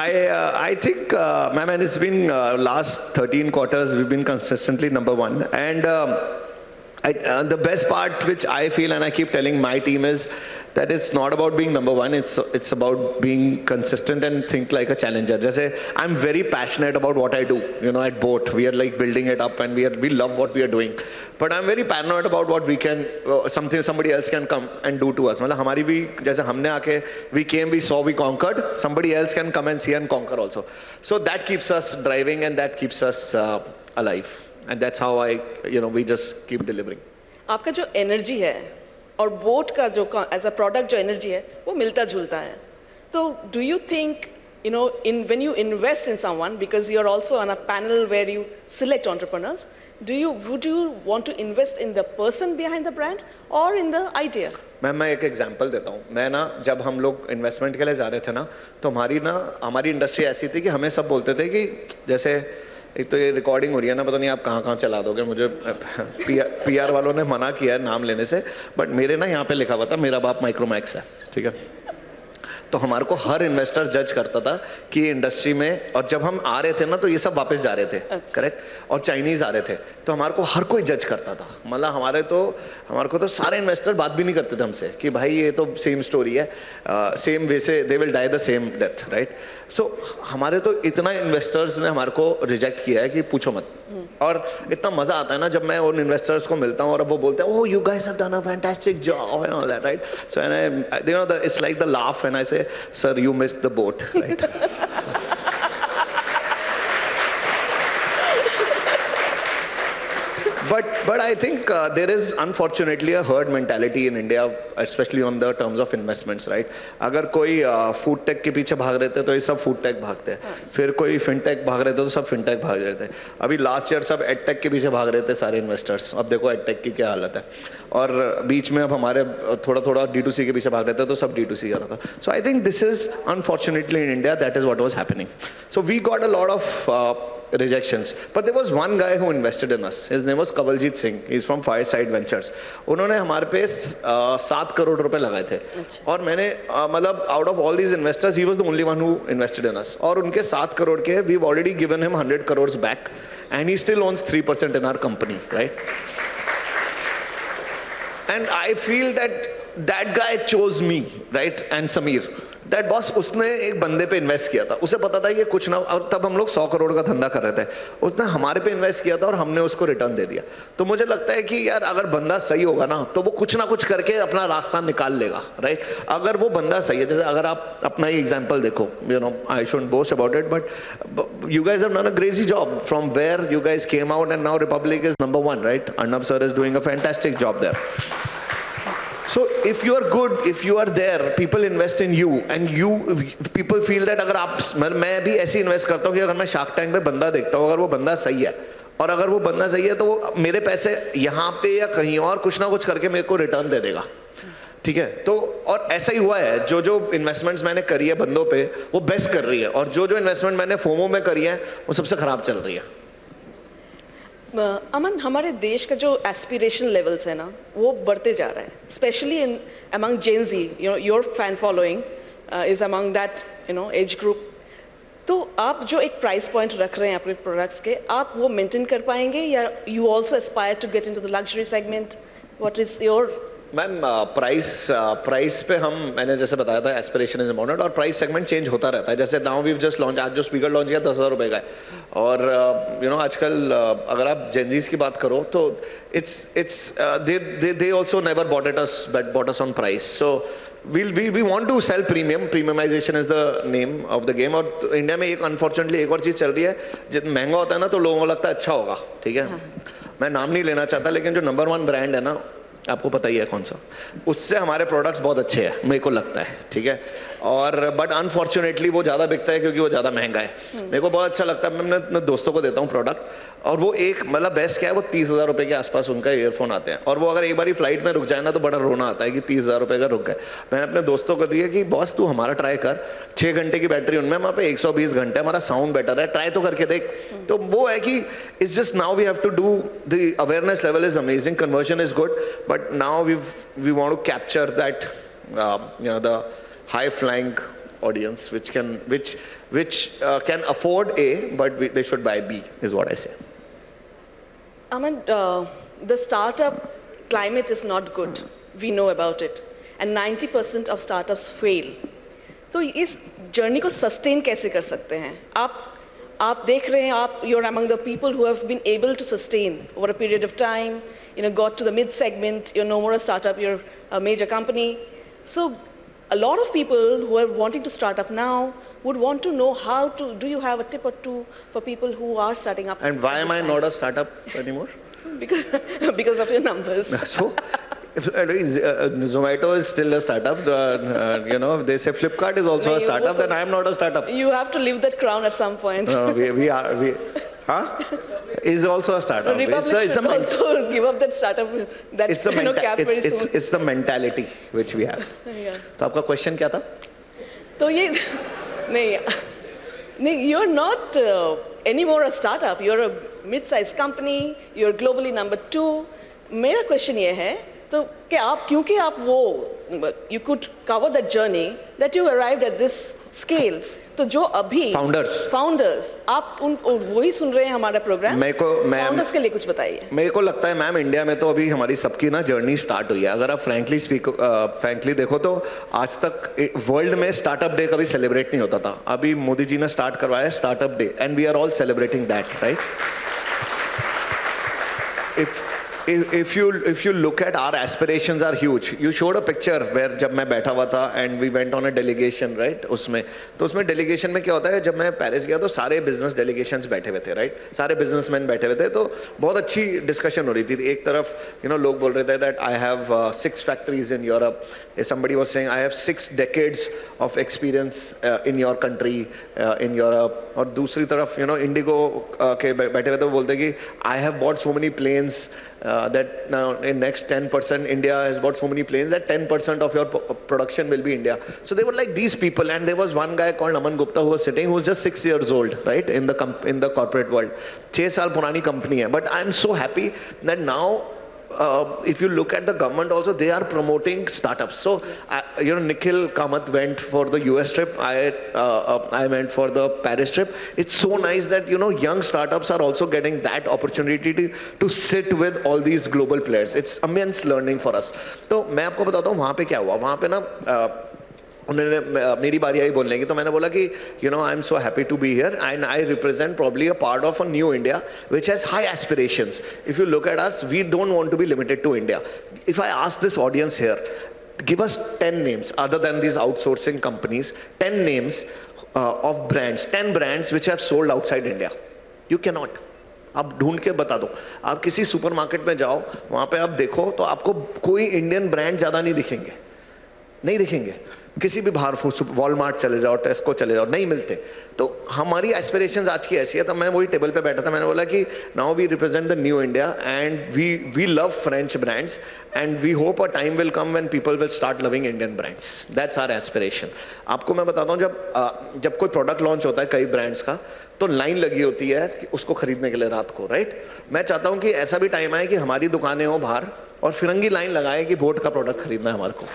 I think, my man, it's been last 13 quarters we've been consistently number one, and the best part which I feel and I keep telling my team is that it's not about being number one. It's about being consistent and think like a challenger. Just I'm very passionate about what I do. You know, at Boat we are like building it up, and we love what we are doing. But I'm very paranoid about what we can somebody else can come and do to us. मतलब हमारी भी जैसे हमने आके we came, we saw, we conquered. Somebody else can come and see and conquer also. So that keeps us driving and that keeps us alive. And that's how we just keep delivering. आपका जो energy है और boat का जो as a product जो energy है वो मिलता जुलता है. तो do you think in when you invest in someone, because you're also on a panel where you select entrepreneurs, would you want to invest in the person behind the brand or in the idea? मैं एक example देता हूँ. मैं ना जब हम लोग investment के लिए जा रहे थे ना, तो हमारी इंडस्ट्री ऐसी थी कि हमें सब बोलते थे कि जैसे एक तो ये रिकॉर्डिंग हो रही है ना, पता नहीं आप कहाँ कहाँ चला दोगे. मुझे पीआर वालों ने मना किया है नाम लेने से, बट मेरे ना यहाँ पे लिखा हुआ था मेरा बाप माइक्रोमैक्स है, ठीक है. तो हमारे को हर इन्वेस्टर जज करता था कि इंडस्ट्री में, और जब हम आ रहे थे ना तो ये सब वापस जा रहे थे, करेक्ट, और चाइनीज आ रहे थे, तो हमारे को हर कोई जज करता था. मतलब हमारे को तो सारे इन्वेस्टर बात भी नहीं करते थे हमसे कि भाई ये तो सेम स्टोरी है, सेम वे से they will die the same death, right. So हमारे तो इतना इन्वेस्टर्स ने हमारे को रिजेक्ट किया है कि पूछो मत. और इतना मजा आता है ना जब मैं उन इन्वेस्टर्स को मिलता हूँ और अब वो बोलते हैं, oh you guys have done a fantastic job and all that, right. So and it's like the laugh when I से, sir, you missed the boat, right? But I think there is unfortunately a herd mentality in India, especially on the terms of investments, right? अगर कोई food take के पीछे भाग रहे थे तो ये सब फूड टेक भागते हैं, फिर कोई फिनटेक भाग रहे थे तो सब फिनटेक भाग रहे थे. अभी लास्ट ईयर सब एडटेक के पीछे भाग रहे थे सारे इन्वेस्टर्स. अब देखो एडटेक की क्या हालत है. और बीच में अब हमारे थोड़ा D2C के पीछे भाग रहे थे तो सब D2C कर रहा था. So I think this is unfortunately in India, that is what was happening. So we got a lot of rejections, but there was one guy who invested in us. His name was Kawaljit Singh. He's from Fireside Ventures. उन्होंने हमारे पे 7 करोड़ रुपए लगाए थे. और मैंने मतलब out of all these investors, he was the only one who invested in us. और उनके 7 करोड़ के we've already given him 100 crores back, and he still owns 3% in our company, right? And I feel that guy chose me, right? And Sameer. That boss, उसने एक बंदे पे invest किया था, उसे पता था ये कुछ ना, और तब हम लोग 100 करोड़ का धंधा कर रहे थे. उसने हमारे पे इन्वेस्ट किया था और हमने उसको रिटर्न दे दिया. तो मुझे लगता है कि यार अगर बंदा सही होगा ना तो वो कुछ ना कुछ करके अपना रास्ता निकाल लेगा, राइट. अगर वो बंदा सही है, जैसे अगर आप अपना ही एग्जांपल देखो, I shouldn't boast about it, but you guys have done a crazy job from where you guys came out, and now Republic is number 1, right. Arnab sir is doing a fantastic job there. So if you are good, if you are there, people invest in you, and people feel that अगर आप, मैं भी ऐसे invest करता हूँ कि अगर मैं शार्क टैंक में बंदा देखता हूँ, अगर वो बंदा सही है, और अगर वो बंदा सही है तो वो मेरे पैसे यहाँ पे या कहीं और कुछ ना कुछ करके मेरे को रिटर्न दे देगा, ठीक है. तो और ऐसा ही हुआ है, जो इन्वेस्टमेंट्स मैंने करी है बंदों पे वो बेस्ट कर रही है, और जो इन्वेस्टमेंट मैंने फोमो में करी है वो सबसे खराब चल रही है. अमन, हमारे देश का जो एस्पिरेशन लेवल्स है ना वो बढ़ते जा रहा है, specially in among Gen Z. Your fan following is among that age group. तो आप जो एक प्राइस पॉइंट रख रहे हैं अपने प्रोडक्ट्स के, आप वो मेंटेन कर पाएंगे, या you also aspire to get into the luxury segment? What is your? Ma'am, price पे मैंने जैसे बताया था, एस्पिरेशन इज इम्पोर्टेंट, और प्राइस सेगमेंट चेंज होता रहता है. जैसे नाउ वी जस्ट लॉन्च, आज जो स्पीकर लॉन्च किया 10,000 रुपए का है, और आजकल अगर आप जेनजीज की बात करो तो it's they also never bought us on price. So we want to sell premiumization is the name of the game. और इंडिया में अनफॉर्चुनेटली एक और चीज चल रही है, जब महंगा होता है ना तो लोगों को लगता है अच्छा होगा, ठीक है. मैं नाम नहीं लेना चाहता, लेकिन जो नंबर 1 ब्रांड है ना, आपको पता ही है कौन सा, उससे हमारे प्रोडक्ट्स बहुत अच्छे हैं, मेरे को लगता है, ठीक है. और बट अनफॉर्चुनेटली वो ज्यादा बिकता है क्योंकि वो ज्यादा महंगा है. मेरे को बहुत अच्छा लगता है, मैं अपने दोस्तों को देता हूँ प्रोडक्ट, और वो एक मतलब बेस्ट क्या है, वो 30,000 रुपए के आसपास उनका ईयरफोन आते हैं, और वो अगर एक बार फ्लाइट में रुक जाए ना तो बड़ा रोना आता है कि 30,000 रुपए का रुक गए. मैंने अपने दोस्तों को दिया कि बॉस तू हमारा ट्राई कर, 6 घंटे की बैटरी उनमें, हमारे पे 120 घंटे, हमारा साउंड बेटर है, ट्राई तो करके देख. तो वो है कि it's just now we have to do, the awareness level is amazing, conversion is good, but now we want to capture that the high flying audience which can afford A, but they should buy B, is what I say. Aman, the startup climate is not good. We know about it. And 90% of startups fail. तो इस journey को sustain कैसे कर सकते हैं? आप देख रहे हैं, you're among the people who have been able to sustain over a period of time, got to the mid segment, you're no more a startup, you're a major company. So a lot of people who are wanting to start up now would want to know do you have a tip or two for people who are starting up? And why am I not a startup anymore? Because of your numbers. So, Zomato is still a startup. They say Flipkart is also a startup. Then I am not a startup. You have to leave that crown at some point. Is also a startup. Republic should also give up that startup. That's cap very soon. It's the mentality which we have. Yeah. तो आपका question क्या था? तो ये नहीं, you're not anymore a startup. You're a mid-sized company. You're globally number 2. मेरा question ये है तो कि आप क्योंकि आप वो you could cover that journey that you arrived at this scale. तो जो अभी founders आप वही सुन रहे हैं हमारा प्रोग्राम. founders के लिए कुछ बताइए. मेरे को लगता है मैम इंडिया में तो अभी हमारी सबकी ना जर्नी स्टार्ट हुई है. अगर आप फ्रैंकली देखो तो आज तक वर्ल्ड में स्टार्टअप डे कभी सेलिब्रेट नहीं होता था. अभी मोदी जी ने स्टार्ट करवाया startup day and we are all celebrating that, right? If you look at our aspirations are huge. You showed a picture where जब मैं बैठा हुआ था and we went on a delegation, right? उसमें delegation में क्या होता है, जब मैं पेरिस गया तो सारे business delegations बैठे हुए थे, right? सारे businessmen बैठे हुए थे, तो बहुत अच्छी discussion हो रही थी. एक तरफ लोग बोल रहे थे that I have 6 factories in Europe. Somebody was saying I have 6 decades of experience in your country, in Europe. और दूसरी तरफ Indigo के बैठे हुए थे, वो बोलते कि I have bought so many planes that now in next 10% India has bought so many planes that 10% of your production will be India. So they were like these people, and there was one guy called Aman Gupta who was sitting, who was just 6 years old, right, in the corporate world. 6 साल पुरानी company है, but I'm so happy that now if you look at the government also, they are promoting startups. So Nikhil Kamath went for the US trip. I went for the Paris trip. It's so nice that young startups are also getting that opportunity to sit with all these global players. It's immense learning for us. तो मैं आपको बताता हूँ वहाँ पे क्या हुआ. वहाँ पे ना उन्होंने मेरी बारी आई बोलने की, तो मैंने बोला कि I am so happy to be here and I represent probably a part of a new India which has high aspirations. If you look at us, we don't want to be limited to India. If I ask this audience here, give us 10 names other than these outsourcing companies, 10 names of brands, 10 brands which have sold outside India. You cannot. आप ढूंढ के बता दो. आप किसी supermarket में जाओ, वहां पे आप देखो तो आपको कोई इंडियन ब्रांड ज्यादा नहीं दिखेंगे. किसी भी बाहर वॉलमार्ट चले जाओ, टेस्को चले जाओ, नहीं मिलते. तो हमारी एस्पिरेशंस आज की ऐसी है. तब मैं वही टेबल पे बैठा था, मैंने बोला कि now we represent the new India and we love French brands and we hope a time will come when people will start loving Indian brands. That's our aspiration. आपको मैं बताता हूँ, जब कोई प्रोडक्ट लॉन्च होता है कई ब्रांड्स का, तो लाइन लगी होती है उसको खरीदने के लिए रात को, राइट? मैं चाहता हूँ कि ऐसा भी टाइम आए कि हमारी दुकानें हो बाहर और फिरंगी लाइन लगाए कि बोट का प्रोडक्ट खरीदना है हमारे को.